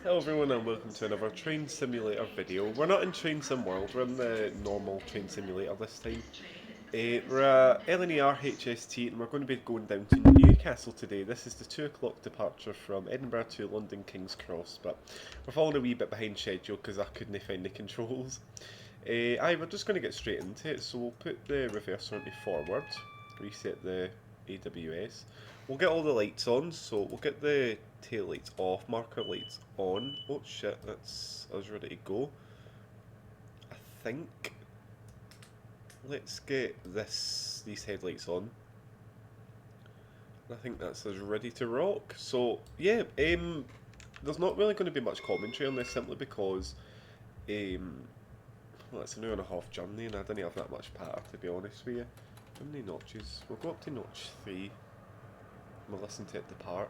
Hello everyone and welcome to another Train Simulator video. We're not in Train Sim World, we're in the normal Train Simulator this time. We're at LNER HST and we're going to be going down to Newcastle today. This is the 2 o'clock departure from Edinburgh to London King's Cross, but we're falling a wee bit behind schedule because I couldn't find the controls. We're just going to get straight into it, so we'll put the reverser into forward, reset the AWS. We'll get all the lights on, so we'll get the tail lights off, marker lights on. Oh shit, that's us ready to go. I think let's get these headlights on. I think that's us ready to rock. So yeah, there's not really going to be much commentary on this simply because well, it's an hour and a half journey and I didn't have that much patter to be honest with you. How many notches? We'll go up to notch 3. We'll listen to it depart.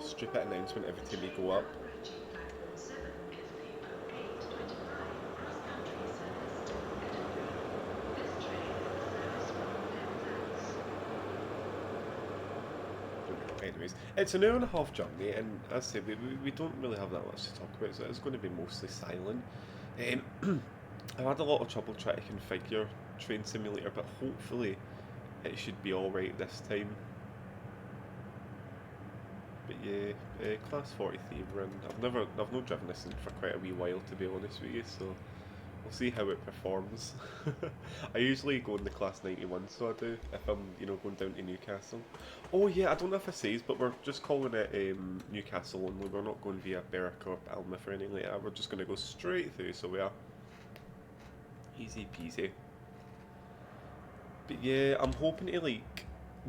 Stupid announcement every time we go up. Anyways, it's an hour and a half journey, and as I say, we don't really have that much to talk about, so it's going to be mostly silent. I've had a lot of trouble trying to configure Train Simulator, but hopefully it should be alright this time. But yeah, class 43 we're in. I've not driven this in for quite a wee while to be honest with you, so we'll see how it performs. I usually go in the class 91, so I do, if I'm, going down to Newcastle. Oh yeah, I don't know if I says, but we're just calling it Newcastle only. We're not going via Berwick or Alnmouth or anything like that. We're just going to go straight through, so we are. Easy peasy. But yeah, I'm hoping to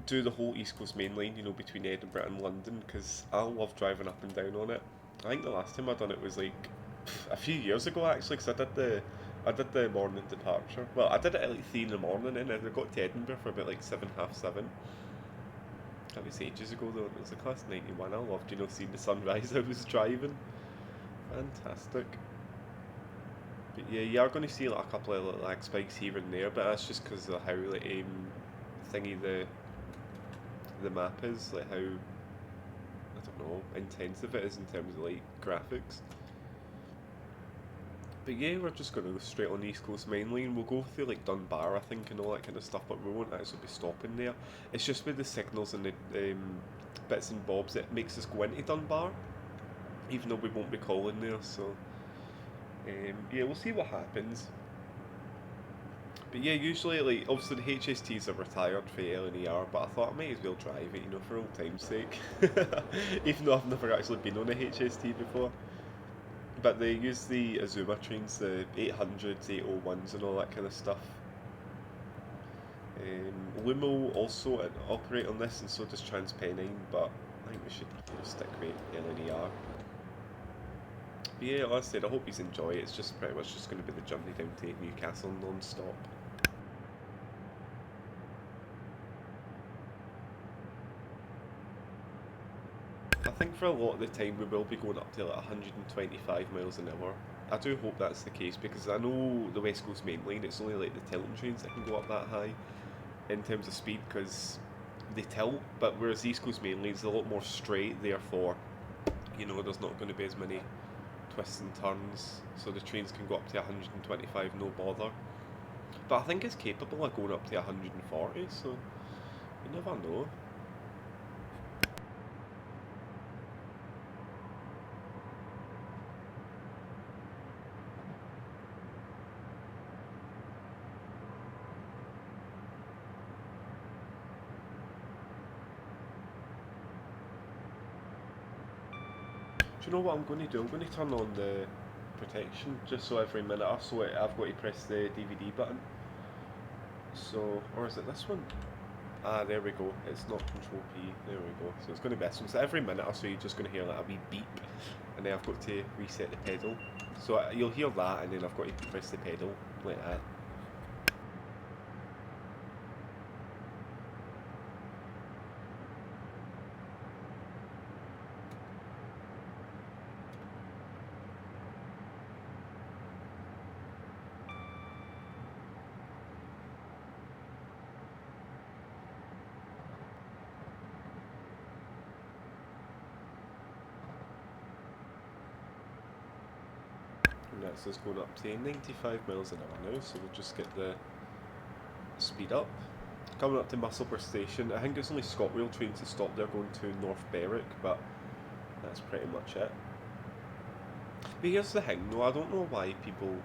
do the whole East Coast Main Line, between Edinburgh and London, because I love driving up and down on it. I think the last time I done it was a few years ago actually, because I did the morning departure. Well, I did it at 3 in the morning, and I got to Edinburgh for about 7, half 7. That was ages ago though. It was a class 91. I loved seeing the sunrise. I was driving. Fantastic. But yeah, you are going to see a couple of lag spikes here and there, but that's just because of how thingy the map is, how I don't know intensive it is in terms of graphics. But yeah, we're just going to go straight on the East Coast Main Line. We'll go through Dunbar, I think, and all that kind of stuff, but we won't actually be stopping there. It's just with the signals and the bits and bobs that makes us go into Dunbar, even though we won't be calling there. So yeah, we'll see what happens. But yeah, usually, obviously the HSTs are retired for LNER, but I thought I might as well drive it, for old time's sake. Even though I've never actually been on a HST before. But they use the Azuma trains, the 800s, 801s and all that kind of stuff. Lumo also operate on this, and so does TransPennine, but I think we should stick with LNER. But yeah, like I said, I hope you enjoy it. It's just pretty much just going to be the journey down to Newcastle non-stop. I think for a lot of the time we will be going up to 125 miles an hour. I do hope that's the case because I know the West Coast Main Line, it's only the Tilton trains that can go up that high in terms of speed because they tilt, but whereas the East Coast Main Line is a lot more straight, therefore, there's not going to be as many twists and turns, so the trains can go up to 125 no bother. But I think it's capable of going up to 140, so you never know. Do you know what I'm going to do? I'm going to turn on the protection just so every minute or so I've got to press the DVD button. So, or is it this one? Ah, there we go. It's not Control P. There we go. So it's going to be this one. So every minute or so you're just going to hear a wee beep, and then I've got to reset the pedal. So you'll hear that, and then I've got to press the pedal like that. So it's going up to 95 miles an hour now, so we'll just get the speed up. Coming up to Musselburgh Station, I think it's only ScotRail trains to stop there going to North Berwick, but that's pretty much it. But here's the thing, though, I don't know why people...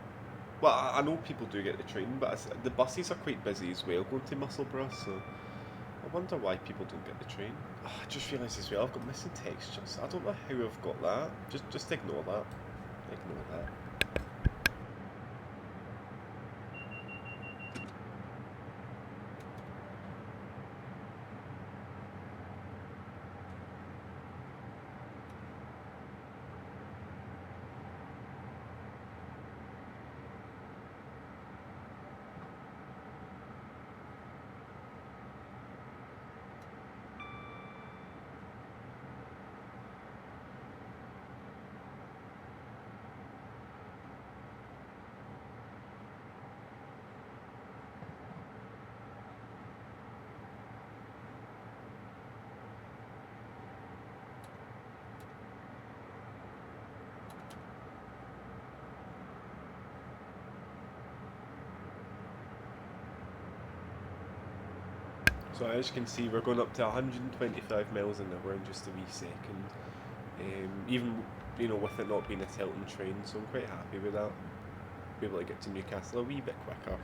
Well, I know people do get the train, but the buses are quite busy as well going to Musselburgh, so I wonder why people don't get the train. Oh, I just realised as well, I've got missing textures. I don't know how I've got that. Just ignore that. Ignore that. So as you can see, we're going up to 125 miles an hour in just a wee second. Even with it not being a Tilton train, so I'm quite happy with that. Be able to get to Newcastle a wee bit quicker.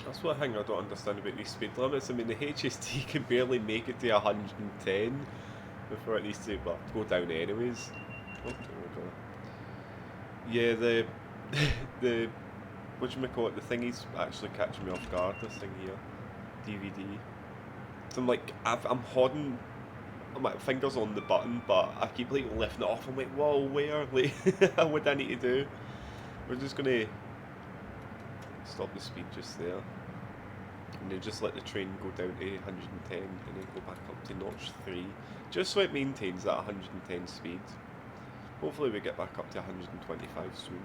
That's one thing I don't understand about these speed limits. I mean, the HST can barely make it to 110 before it needs to go down anyways. Oh, there we go. Yeah, the whatchamacallit, the thingy's actually catching me off guard, this thing here. DVD. So I'm like, I'm holding my fingers on the button, but I keep like lifting it off. I'm like, whoa, where? Like, what do I need to do? We're just gonna stop the speed just there. And then just let the train go down to 110 and then go back up to notch 3, just so it maintains that 110 speed. Hopefully we get back up to 125 soon.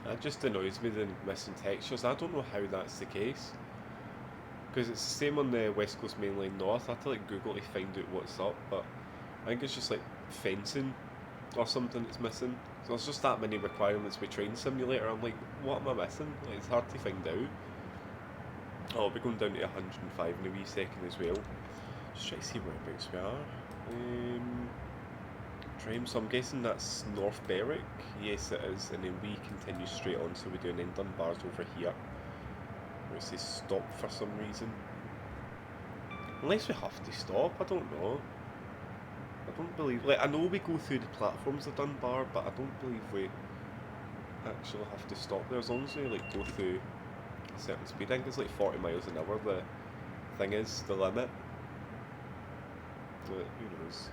It just annoys me, the missing textures. I don't know how that's the case. Because it's the same on the West Coast Main Line North. I had to like Google to find out what's up, but I think it's just like fencing or something that's missing. So there's just that many requirements with Train Simulator. I'm like, what am I missing? Like, it's hard to find out. Oh, I'll be going down to 105 in a wee second as well. Just try to see whereabouts we are. Train, so I'm guessing that's North Berwick. Yes, it is. And then we continue straight on, so we're doing in Dunbar's over here. Where it says stop for some reason. Unless we have to stop, I don't know. I don't believe, like, I know we go through the platforms of Dunbar, but I don't believe we actually have to stop there as long as we like go through a certain speed. I think it's like 40 miles an hour, the thing is, the limit. But who knows.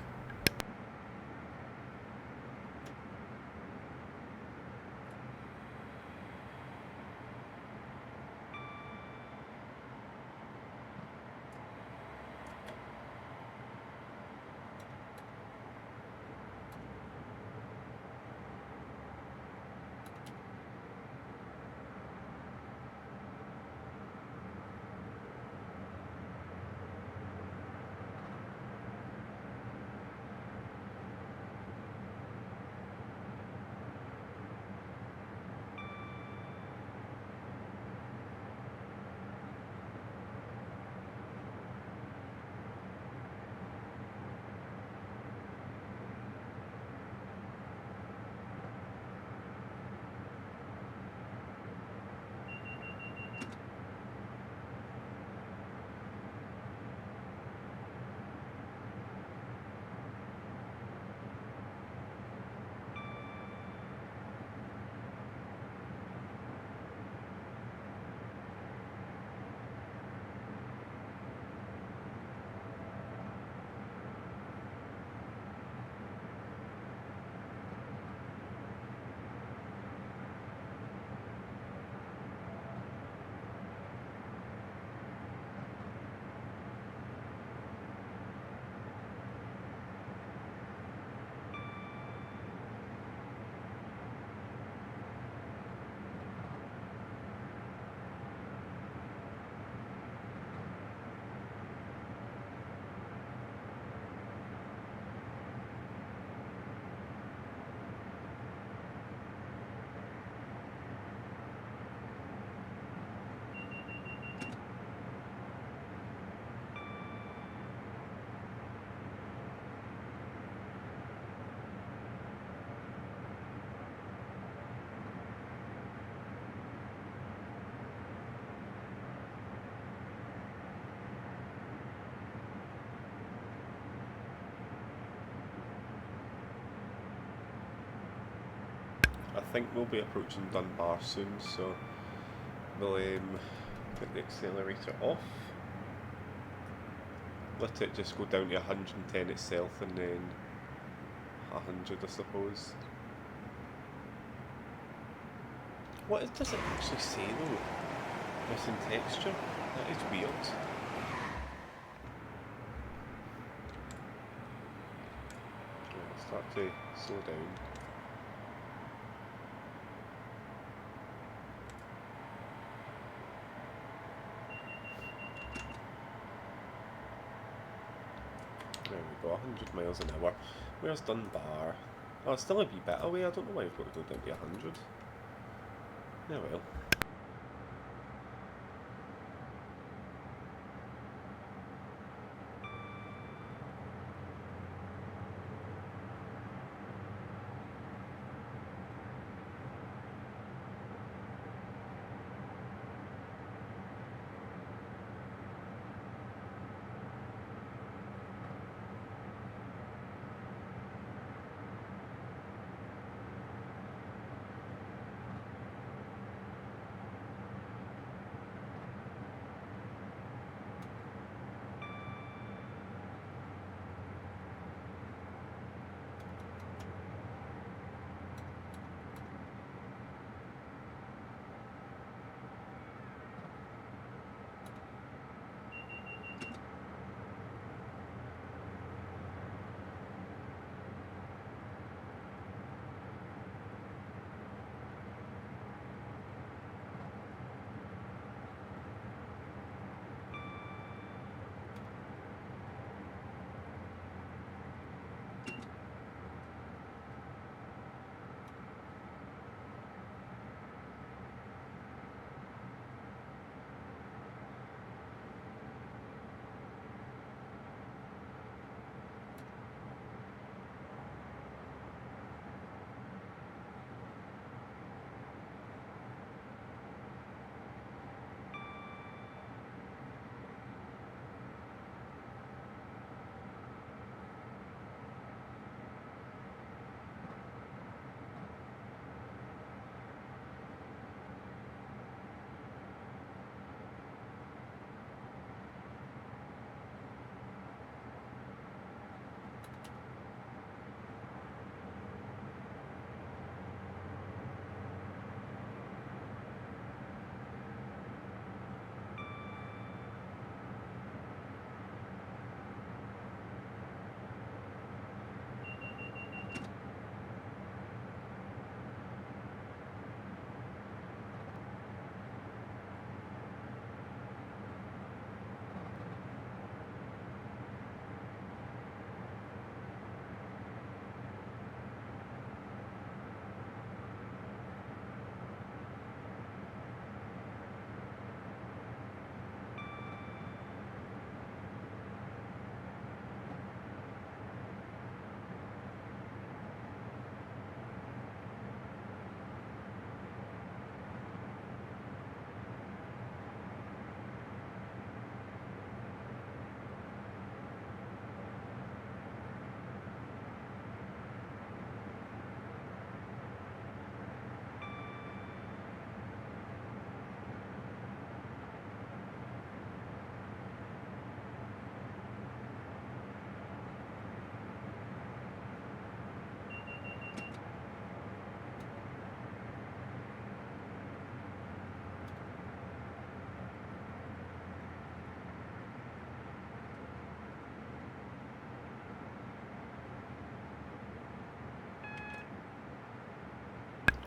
I think we'll be approaching Dunbar soon, so we'll put the accelerator off. Let it just go down to 110 itself and then 100, I suppose. What does it actually say though? Missing texture? That is weird. Right, start to slow down. There we go, 100 miles an hour. Where's Dunbar? Oh, it's still a wee bit away. I don't know why we've got to go down to 100. Yeah, well.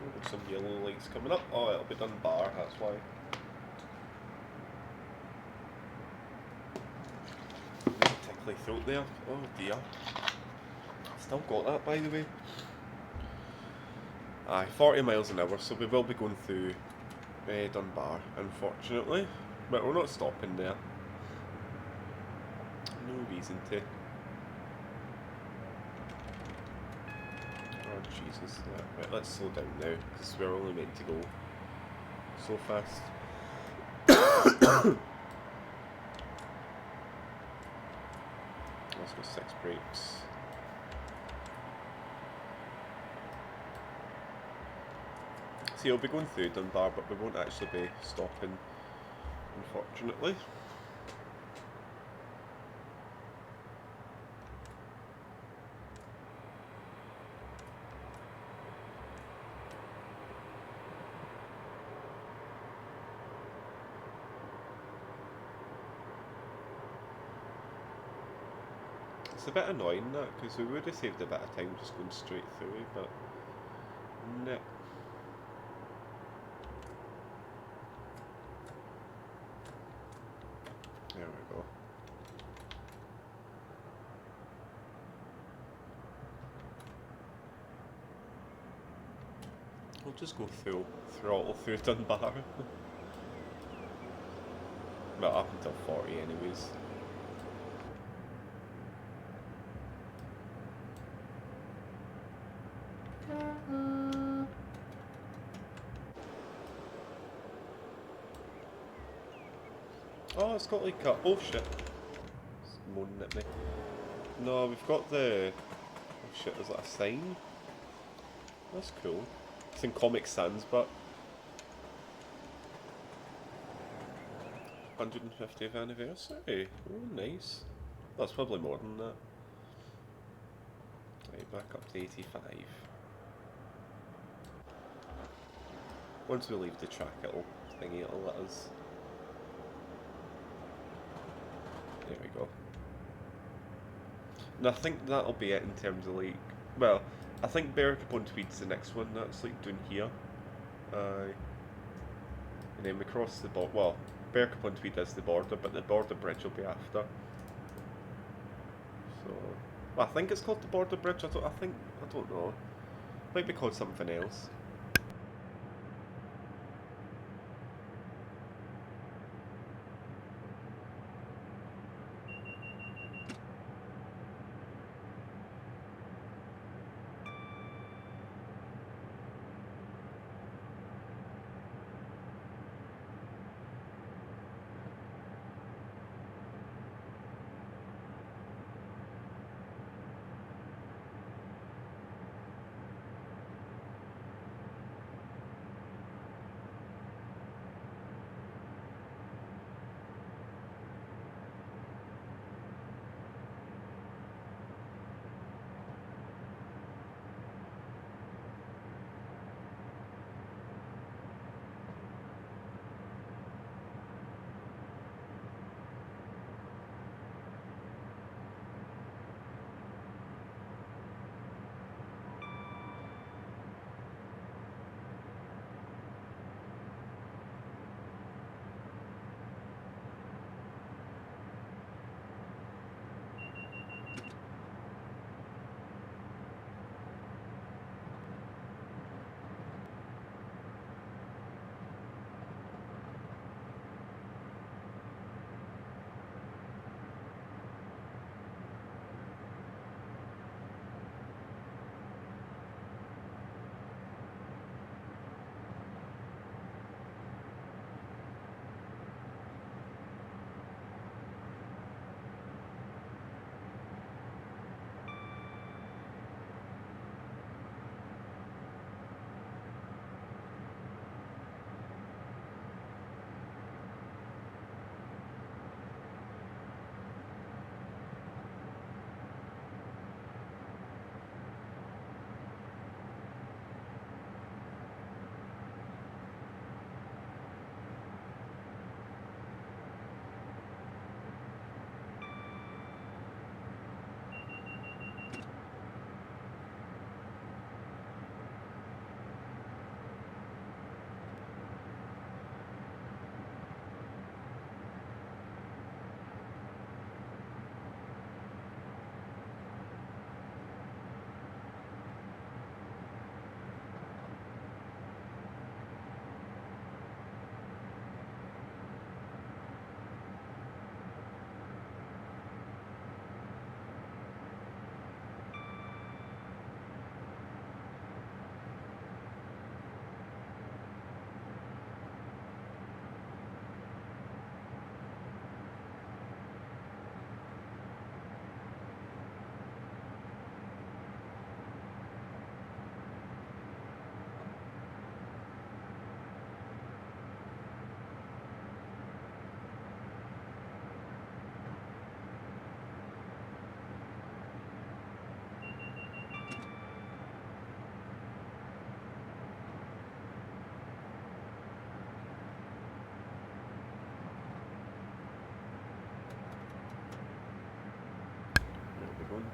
Oh, some yellow lights coming up. Oh, it'll be Dunbar, that's why. Tickly throat there. Oh dear. Still got that, by the way. Aye, 40 miles an hour, so we will be going through Dunbar, unfortunately. But we're not stopping there. No reason to. Oh Jesus. Right, let's slow down now, because we're only meant to go so fast. Let's go 6 brakes. See, I'll be going through Dunbar, but we won't actually be stopping, unfortunately. It's a bit annoying that, because we would have saved a bit of time just going straight through, but no. There we go. We'll just go full throttle through Dunbar. Well, up until 40 anyways. Oh, it's got like a... Oh shit. It's moaning at me. No, we've got the... Oh shit, is that a sign? That's cool. It's in Comic Sans, but... 150th anniversary. Oh, nice. That's probably more than that. Right, back up to 85. Once we leave the track, it'll let us. There we go. And I think that'll be it in terms of like, well, I think Berwick upon Tweed's the next one. That's like down here. And then we cross the border. Well, Berwick upon Tweed is the border, but the border bridge will be after. So, well, I think it's called the border bridge. I don't know. Might be called something else.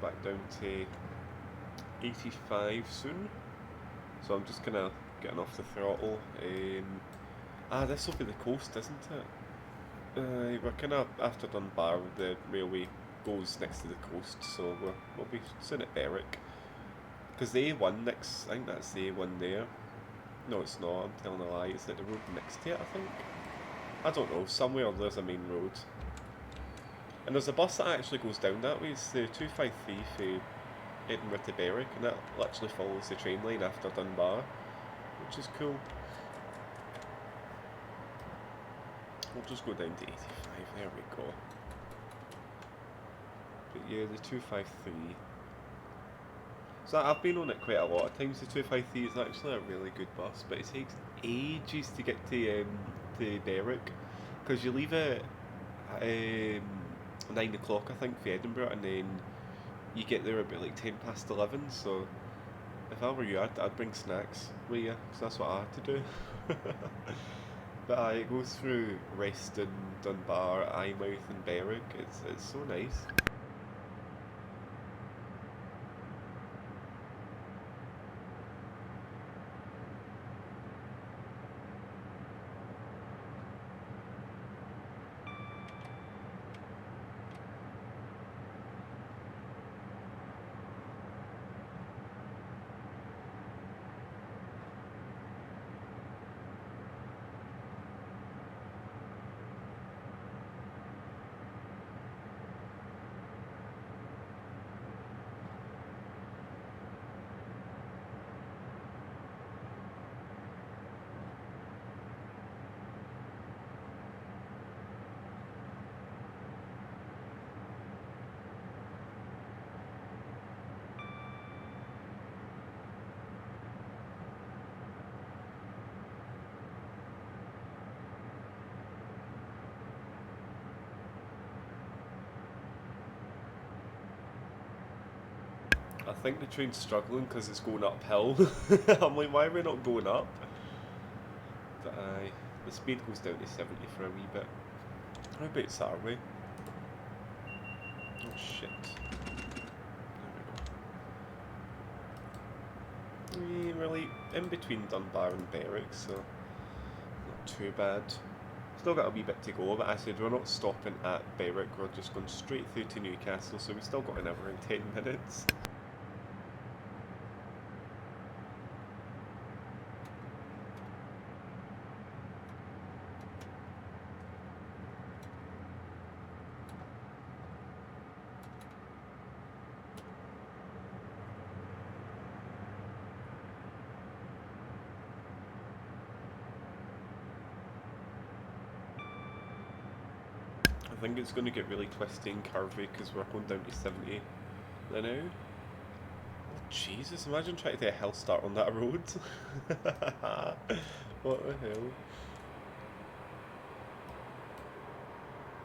going back down to 85 soon. So I'm just kind of getting off the throttle. This will be the coast, isn't it? We're kind of after Dunbar. The railway goes next to the coast, so we'll be soon at Berwick. Because the A1 next, I think that's the A1 there. No, it's not. I'm telling a lie. Is it the road next to it? I think. I don't know. Somewhere there's a main road. And there's a bus that actually goes down that way. It's the 253 for Edinburgh to Berwick, and that literally follows the train line after Dunbar, which is cool. We'll just go down to 85, there we go. But yeah, the 253. So I've been on it quite a lot of times. The 253 is actually a really good bus, but it takes ages to get to Berwick, because you leave at 9 o'clock I think for Edinburgh, and then you get there about like 10 past 11, so if I were you, I'd bring snacks with you, because that's what I had to do. But it goes through Reston, Dunbar, Eyemouth and Berwick. It's so nice. I think the train's struggling because it's going uphill. I'm like, why are we not going up? But the speed goes down to 70 for a wee bit. How about are we? Oh shit. There we go. We're like in between Dunbar and Berwick, so not too bad. Still got a wee bit to go, but I said we're not stopping at Berwick, we're just going straight through to Newcastle, so we still got an hour and 10 minutes. I think it's going to get really twisty and curvy because we're going down to 70 now. Oh Jesus, imagine trying to do a hill start on that road. What the hell?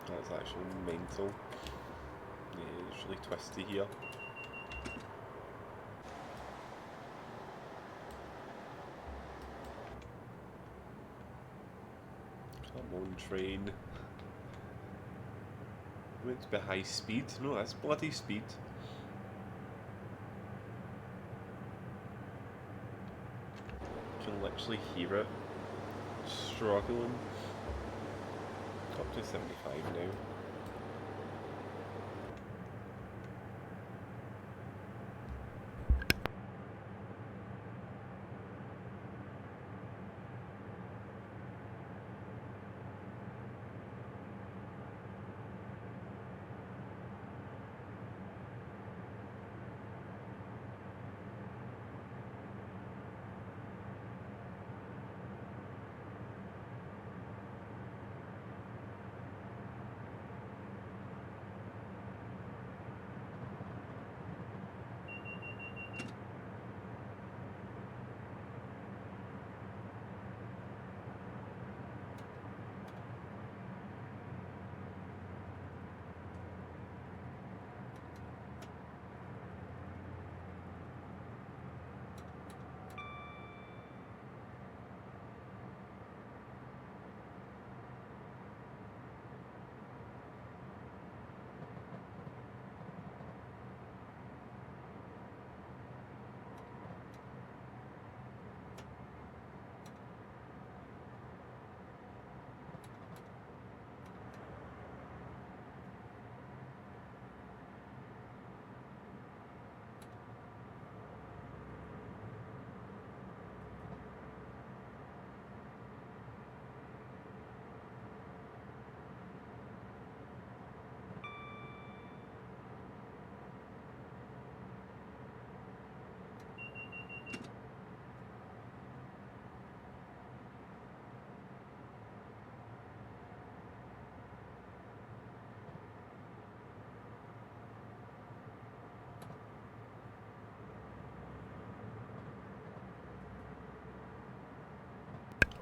That's actually mental. Yeah, it's really twisty here. Come on, train. Meant to be high speed. No, that's bloody speed. You can literally hear it struggling. Up to 75 now.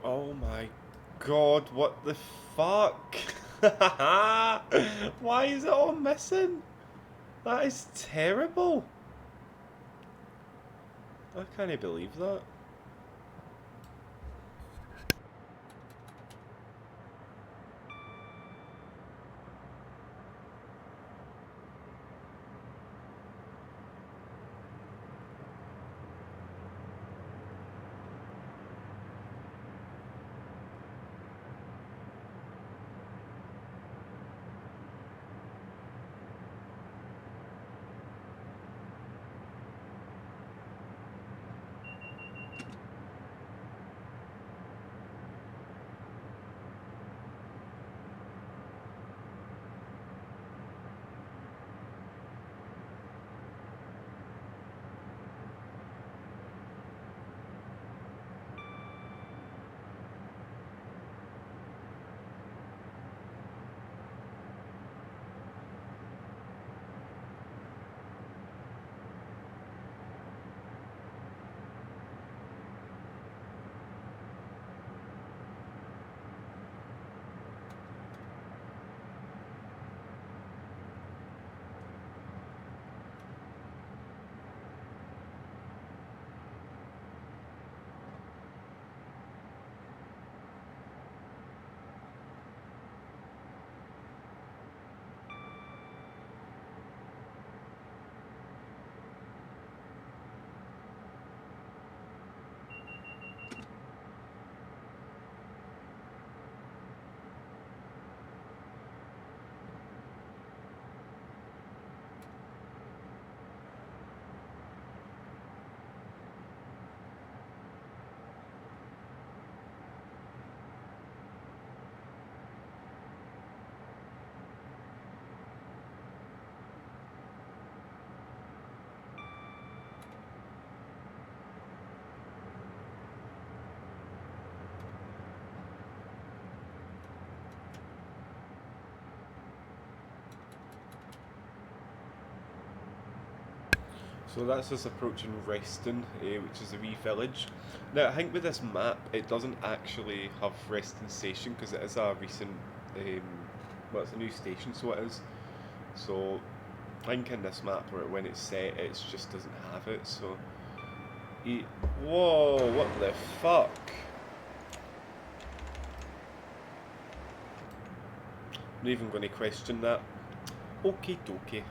Oh my god, what the fuck? Why is it all missing? That is terrible. I can't believe that. So that's us approaching Reston, which is a wee village. Now I think with this map it doesn't actually have Reston Station because it is a recent, well it's a new station so it is. So I think in this map or when it's set it just doesn't have it so... Whoa, what the fuck? I'm not even going to question that. Okie dokie.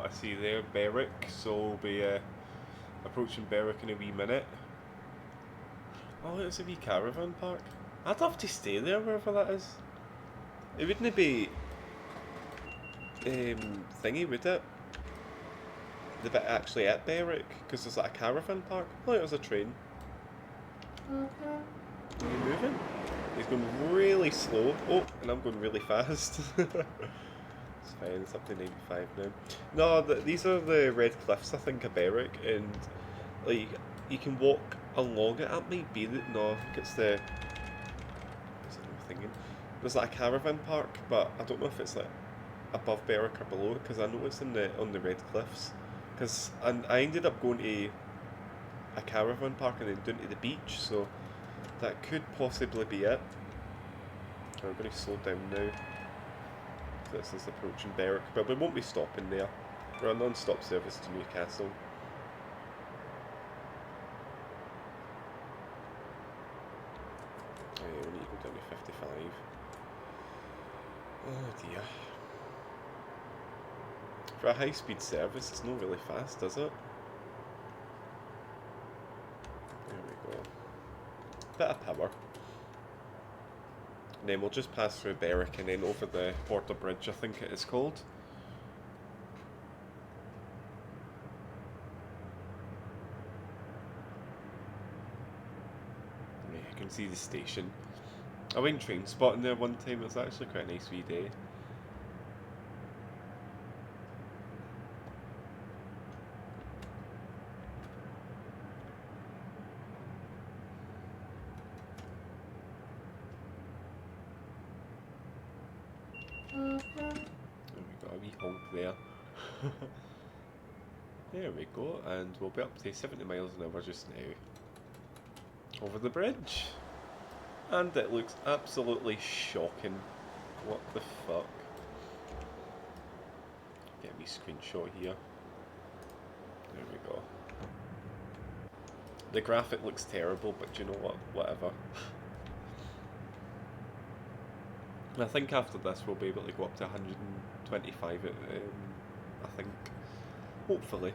what I see there, Berwick, so we'll be approaching Berwick in a wee minute. Oh, it's a wee caravan park. I'd love to stay there, wherever that is. It wouldn't be thingy, would it? The bit actually at Berwick, because there's like a caravan park. Oh, there's a train. Are you moving? He's going really slow. Oh, and I'm going really fast. It's fine, it's up to 95 now. No, these are the red cliffs, I think, of Berwick, and like you can walk along it. That might be the no, I think it's the. What's it I'm thinking? There's like a caravan park, but I don't know if it's like above Berwick or below it, because I know it's on the red cliffs. Because I ended up going to a caravan park and then down to the beach, so that could possibly be it. I'm going to slow down now. This is approaching Berwick, but we won't be stopping there. We're a non-stop service to Newcastle. We need to go down to 55. Oh dear. For a high-speed service, it's not really fast, is it? There we go. Bit of power. And then we'll just pass through Berwick and then over the border bridge, I think it is called. Yeah, I can see the station. I went train spotting there one time, it was actually quite a nice wee day. Honk there. There we go, and we'll be up to 70 miles an hour just now. Over the bridge. And it looks absolutely shocking. What the fuck? Get me screenshot here. There we go. The graphic looks terrible, but you know what? Whatever. I think after this we'll be able to go up to 125, I think. Hopefully.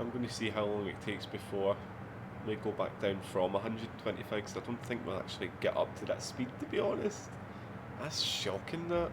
I'm going to see how long it takes before we go back down from 125, because I don't think we'll actually get up to that speed, to be honest. That's shocking, that.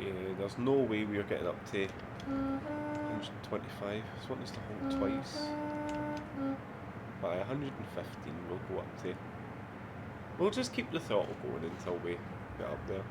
Yeah, there's no way we're getting up to 125. It's wanting us to hold twice. By 115 we'll go up to. We'll just keep the throttle going until we get up there.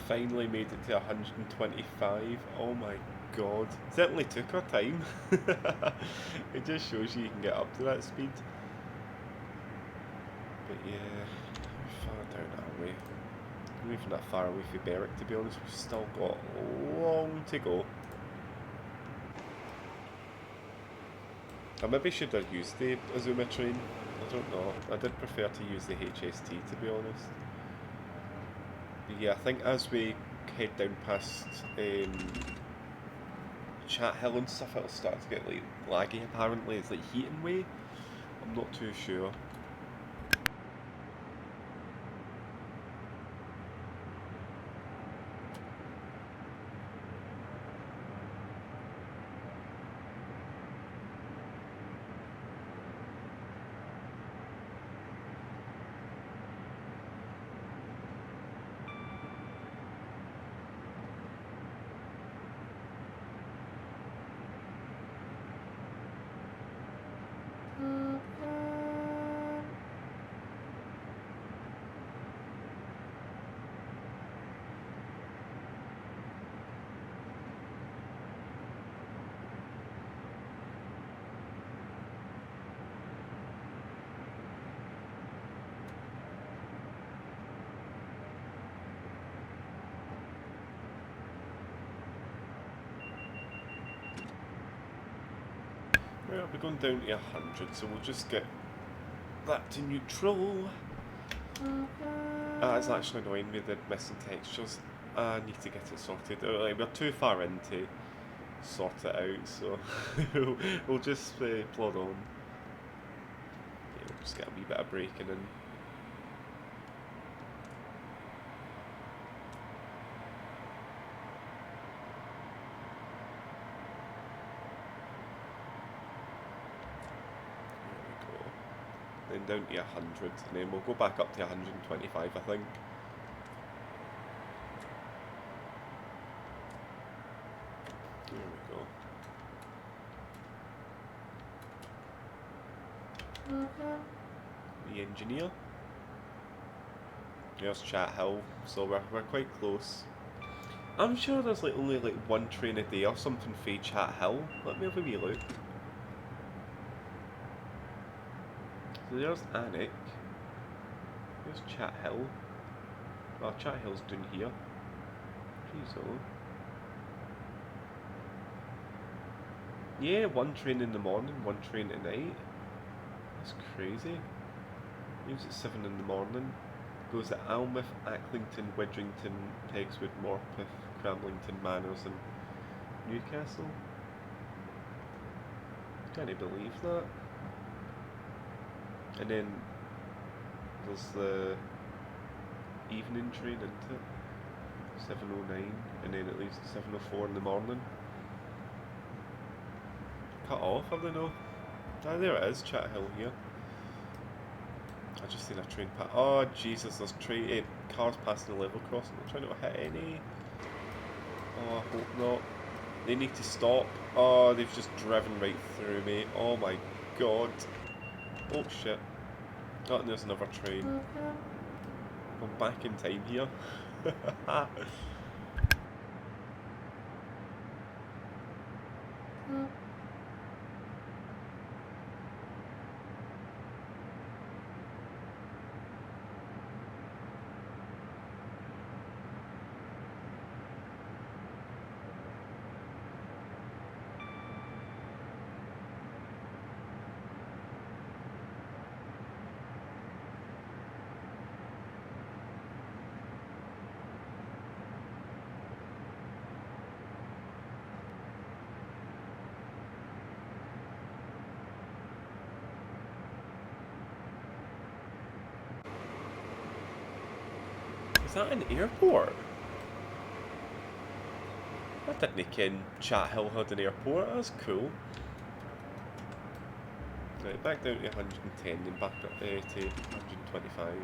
finally made it to 125. Oh my god. Certainly took our time. It just shows you can get up to that speed. But yeah, we're far down our way. Not even that far away from Berwick, to be honest. We've still got long to go. I maybe should have used the Azuma train. I don't know. I did prefer to use the HST, to be honest. But yeah, I think as we head down past Chat Hill and stuff, it'll start to get like laggy apparently. It's like heating way. I'm not too sure. Right, we're going down to 100, so we'll just get that to neutral. It's actually annoying me, the missing textures. I need to get it sorted. Like, we're too far in to sort it out, so we'll just plod on. Yeah, we'll just get a wee bit of braking in. Then down to 100, and then we'll go back up to 125, I think. There we go. The engineer. There's Chat Hill, so we're quite close. I'm sure there's like only like one train a day or something for Chat Hill. Let me have a wee look. So there's Alnwick. There's Chat Hill. Well, Chat Hill's down here. Jeez, oh. Yeah, one train in the morning, one train at night. That's crazy. Leaves at 7 in the morning. Goes at Alnwick, Acklington, Widrington, Pegswood, Morpeth, Cramlington, Manners and Newcastle. Can't believe that. And then there's the evening train into it, 7:09, and then it leaves at 7:04 in the morning. Cut off, I don't know. Ah, there it is, Chat Hill here. I just seen a train pass. Oh Jesus, there's cars passing the level crossing. I'm trying not to hit any. Oh, I hope not. They need to stop. Oh, they've just driven right through me. Oh my god. Oh shit. Oh, and there's another train. I'm back in time here. Is that an airport? I didn't ken Chat Hill had an airport. That's cool. Right, back down to 110 and back up to 125.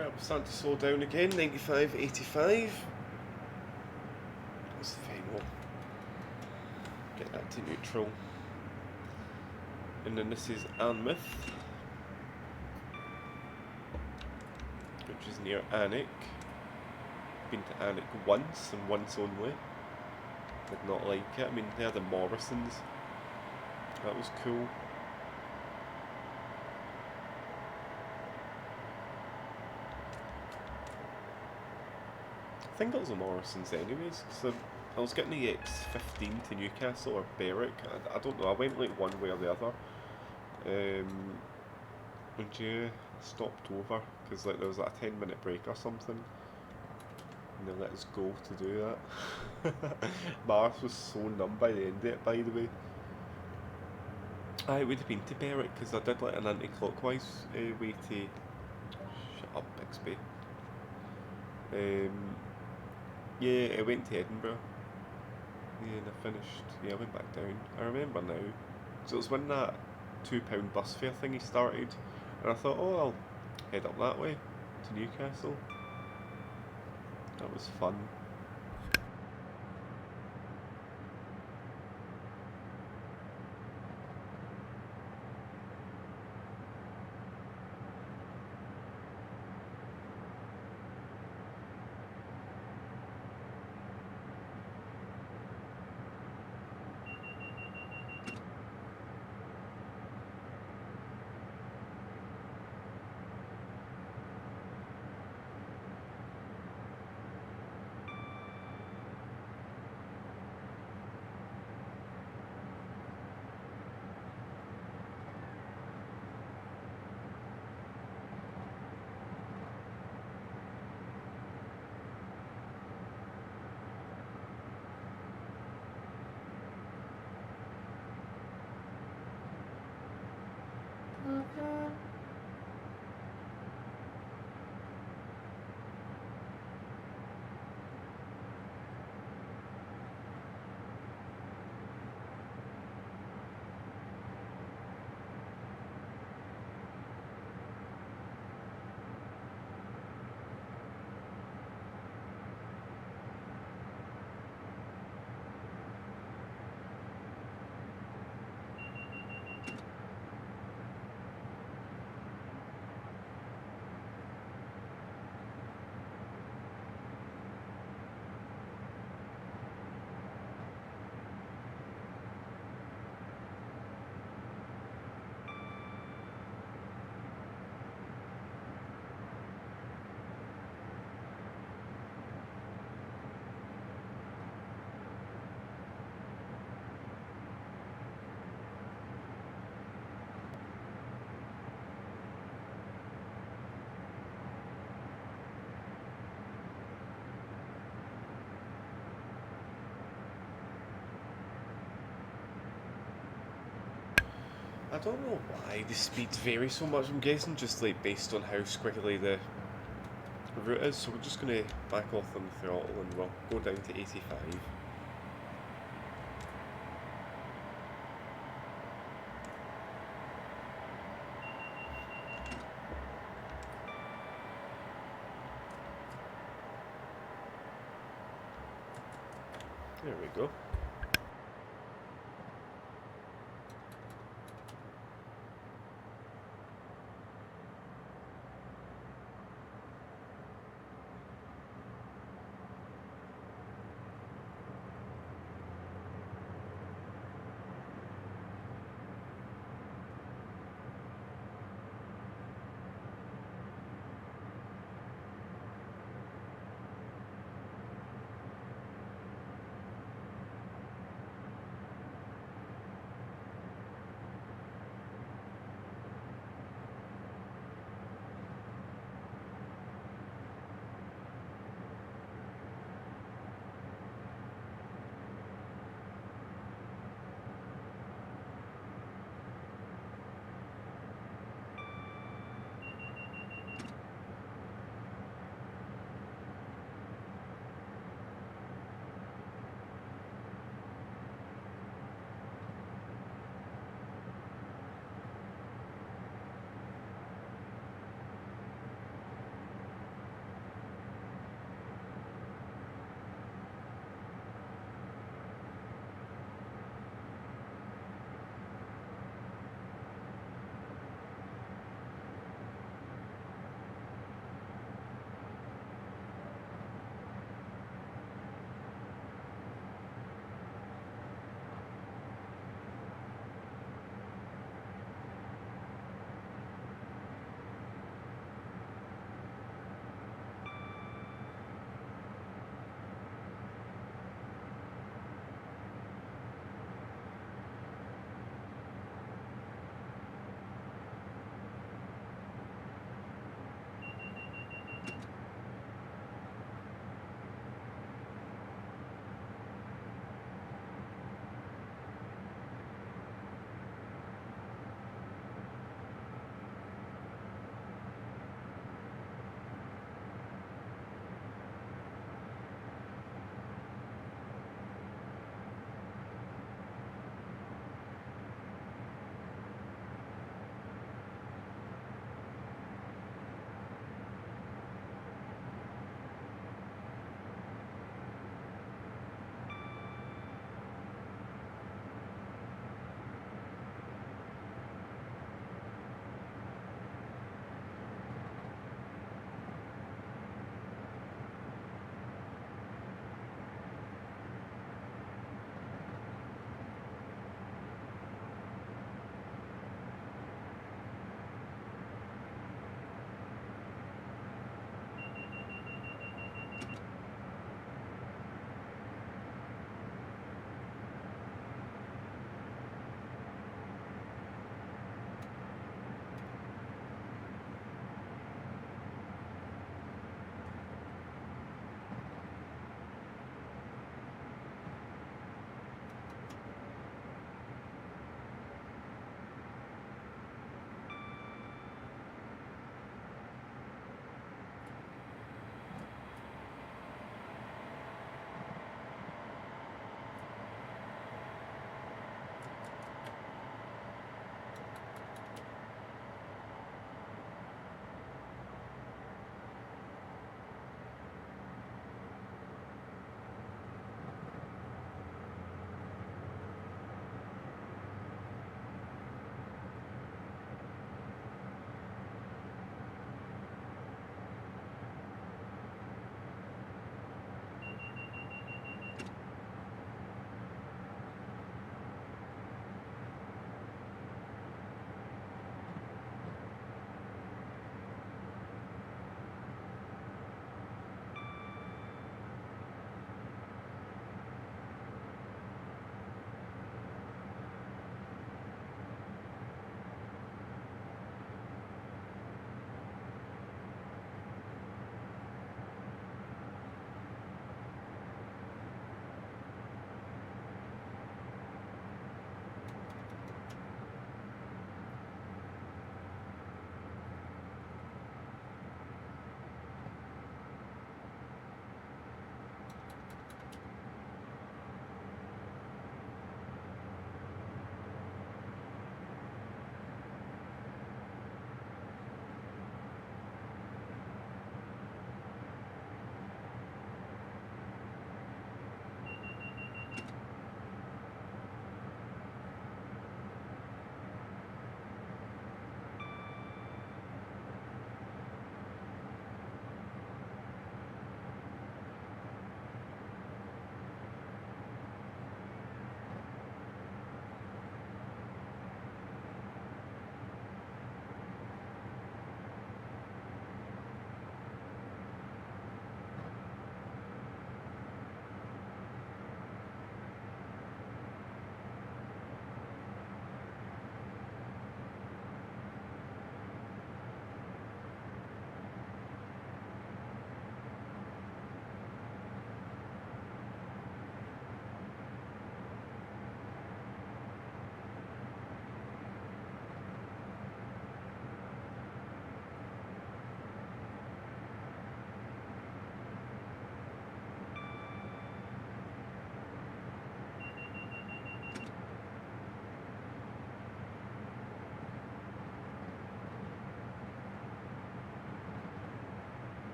Right, we're starting to slow down again, 95, 85. That's fine, we'll get that to neutral. And then this is Anmouth, which is near Alnwick. Been to Alnwick once and once only. Did not like it. I mean, they had the Morrisons. That was cool. I think it was the Morrisons anyways, because I was getting the X15 to Newcastle or Berwick. I don't know, I went like one way or the other. And yeah, stopped over, because like there was like a 10-minute break or something. And they let us go to do that. My arse was so numb by the end of it, by the way. I would have been to Berwick, because I did like an anti-clockwise way to... Shut up, Bixby. Yeah, I went to Edinburgh. Yeah, and I finished... Yeah, I went back down. I remember now. So it was when that £2 bus fare thingy started, and I thought, oh, I'll head up that way to Newcastle. That was fun. I don't know why the speeds vary so much. I'm guessing just like based on how squiggly the route is. So we're just going to back off on the throttle and we'll go down to 85. There we go.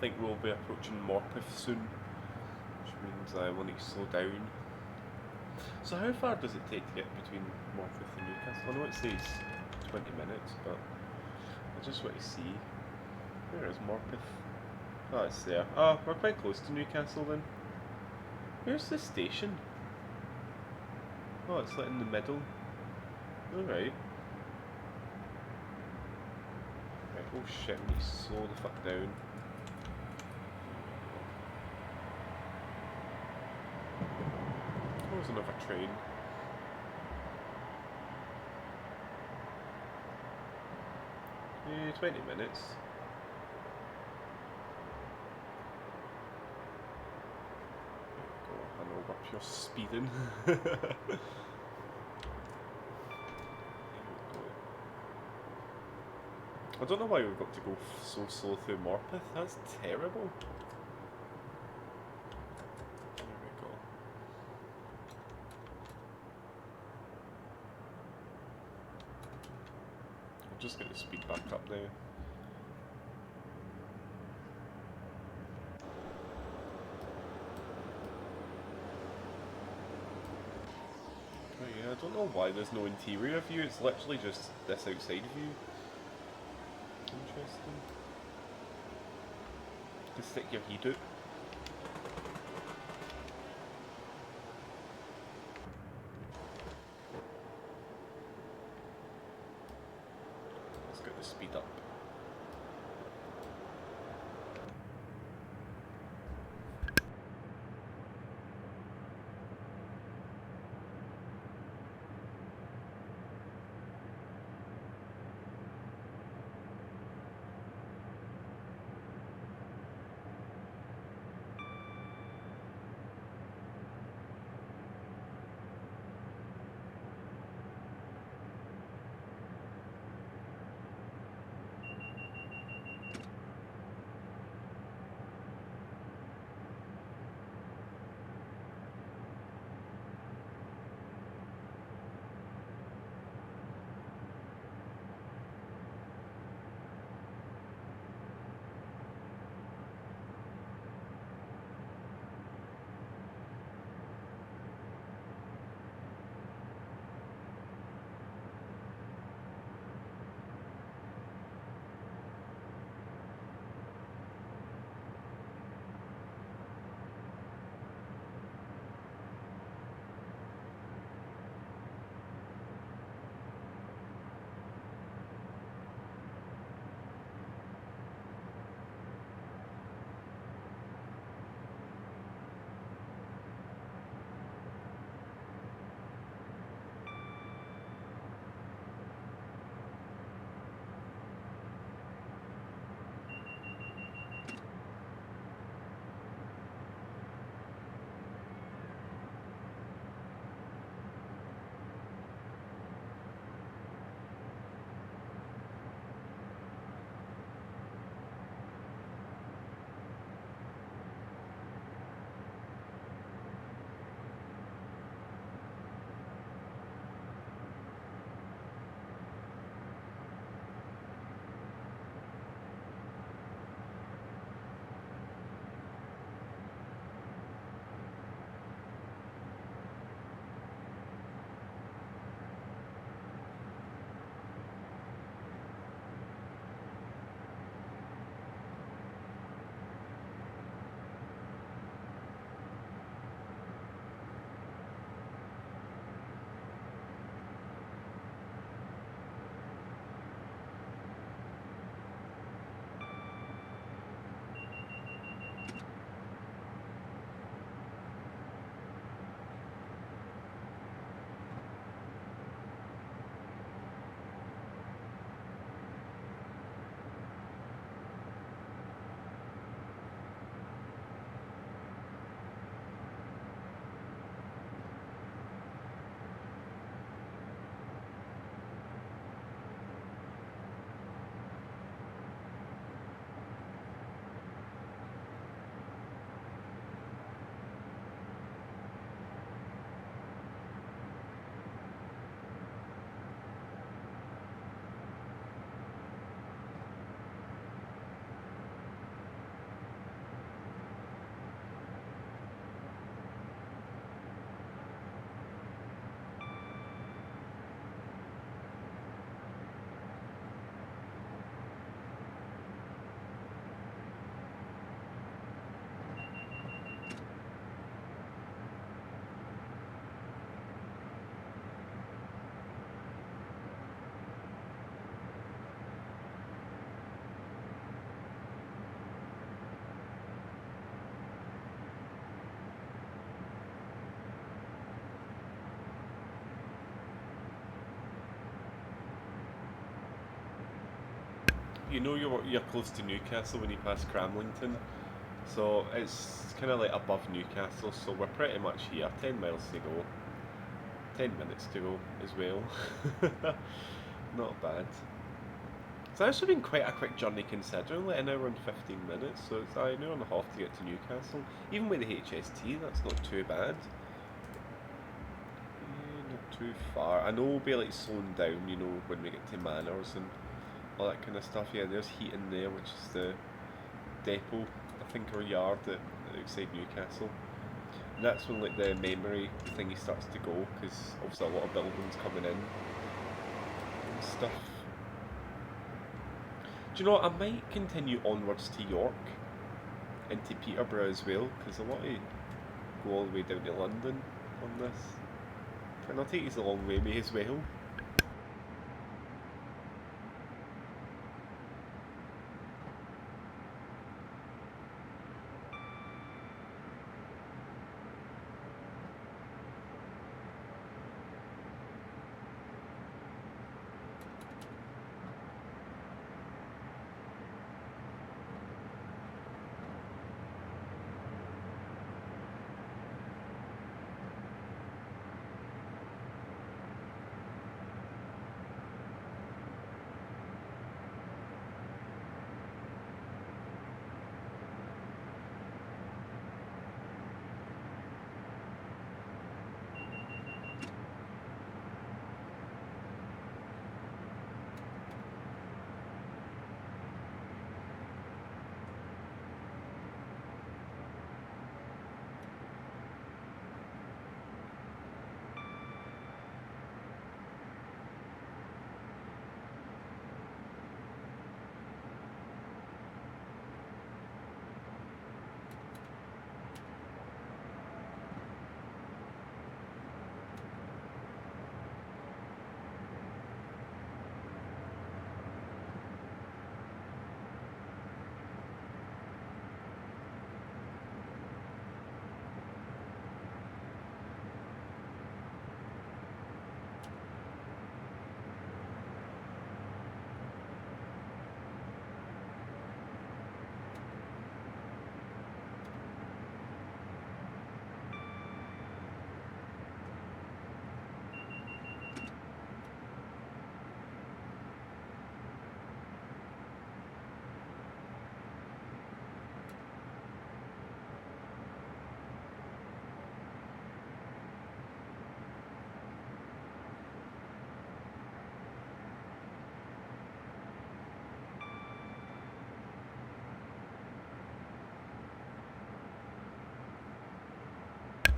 think we'll be approaching Morpeth soon, which means we'll need to slow down. So how far does it take to get between Morpeth and Newcastle? I know it says 20 minutes, but I just want to see. Where is Morpeth? Oh, it's there. Oh, we're quite close to Newcastle then. Where's the station? Oh, it's like in the middle. Alright. Right, oh shit, we need to slow the fuck down. There's another train. 20 minutes. I know we're pure speeding. There we go. I don't know why we've got to go so slow through Morpeth. That's terrible. There we go. I'm just going to speed back up now. Oh yeah, I don't know why there's no interior view, it's literally just this outside view. Interesting. Just stick your head out. Let's get the speed up. you know you're close to Newcastle when you pass Cramlington, so it's kind of like above Newcastle. So we're pretty much here. 10 miles to go, 10 minutes to go as well. Not bad. It's actually been quite a quick journey considering, like an hour and 15 minutes, so it's an hour and a half to get to Newcastle. Even with the HST, that's not too bad. Not too far. I know we'll be like slowing down, you know, when we get to Manors and all that kind of stuff. Yeah, there's Heaton there, which is the depot, I think, or yard outside Newcastle. And that's when like the memory thingy starts to go, because obviously a lot of buildings coming in and stuff. Do you know what, I might continue onwards to York, into Peterborough as well, because I want to go all the way down to London on this. And I'll take you a long way as well.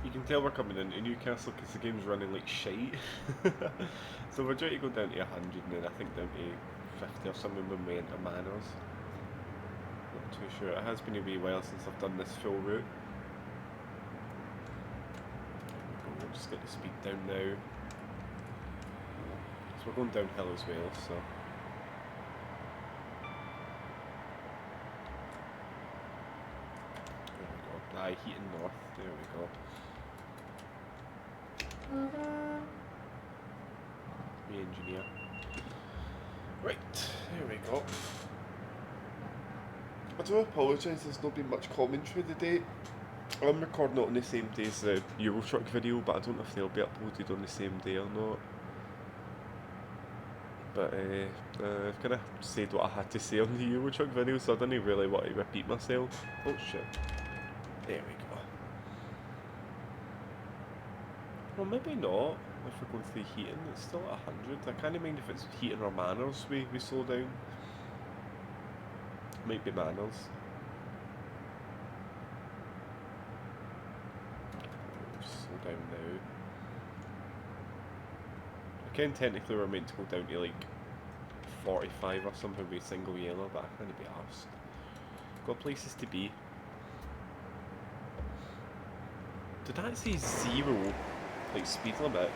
You can tell we're coming into Newcastle because the game's running like shite. So we're trying to go down to 100 and then I think down to 50 or something when we enter Manors. Not too sure. It has been a wee while since I've done this full route. We'll just get the speed down now. So we're going downhill as well, so... There we go. Aye, Heaton North. There we go. Me engineer. Right, there we go. I do apologise, there's not been much commentary today. I'm recording it on the same day as the Eurotruck video, but I don't know if they'll be uploaded on the same day or not. But I've kind of said what I had to say on the Eurotruck video, so I didn't really want to repeat myself. Oh shit. There we go. Well, maybe not. If we're going through Heaton, it's still at 100. I can't mind if it's Heaton or Manors we slow down. Might be Manors. Slow down now. Again, technically we're meant to go down to like 45 or something with single yellow, but I can't be arsed. Got places to be. Did that say 0? Like speed limit?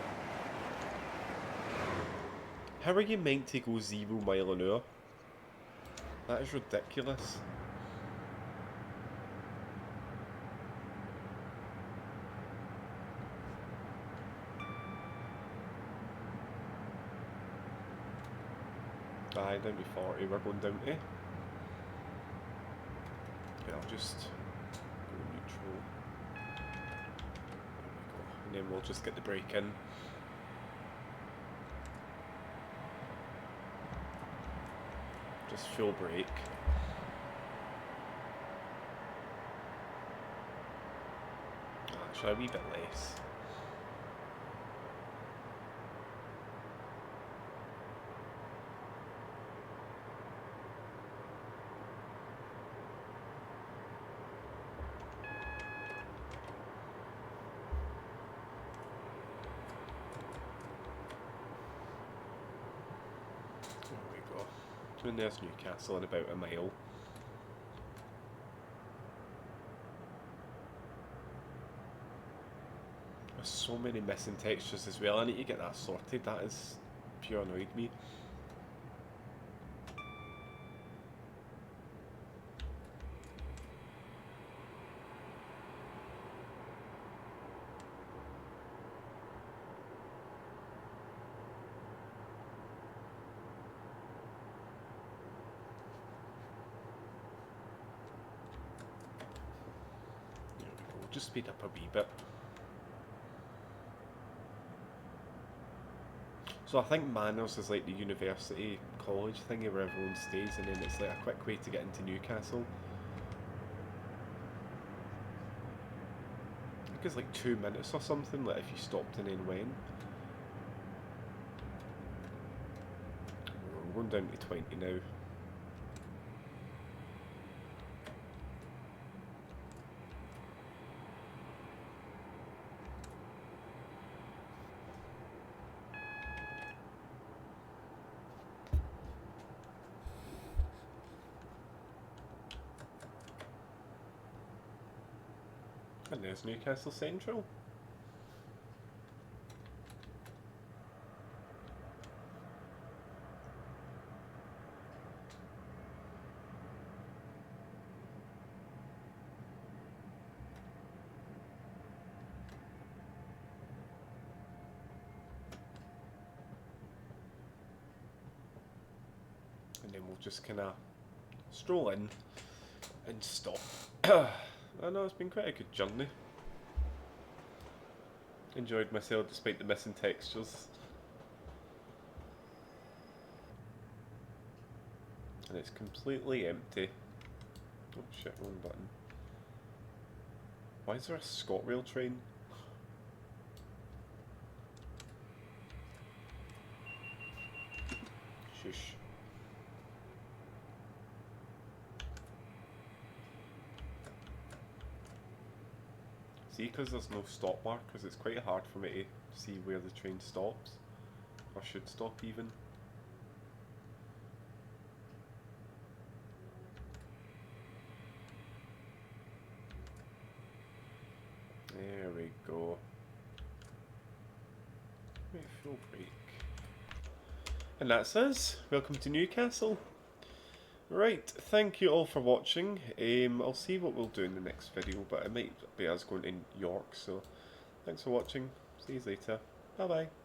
How are you meant to go 0 mile an hour? That is ridiculous. Aye, down to 40 we're going down to. Yeah, I'll just go neutral. There we go. And then we'll just get the brake in. Just full brake. Actually, a wee bit less. There we go. And there's Newcastle in about a mile. There's so many missing textures as well. I need to get that sorted. That is pure annoyed me. There we go. Just speed up a wee bit. So I think Manners is like the university college thingy where everyone stays, and then it's like a quick way to get into Newcastle. I think it's like 2 minutes or something, like if you stopped and then went. We're going down to 20 now. And there's Newcastle Central. And then we'll just kind of stroll in and stop. I know it's been quite a good journey. Enjoyed myself despite the missing textures. And it's completely empty. Oh shit, wrong button. Why is there a ScotRail train? Shush. See, because there's no stop markers, it's quite hard for me to see where the train stops, or should stop even. There we go. Wait, full brake. And that's us. Welcome to Newcastle. Right, thank you all for watching. I'll see what we'll do in the next video, but it might be us going to York, so thanks for watching. See you later. Bye bye.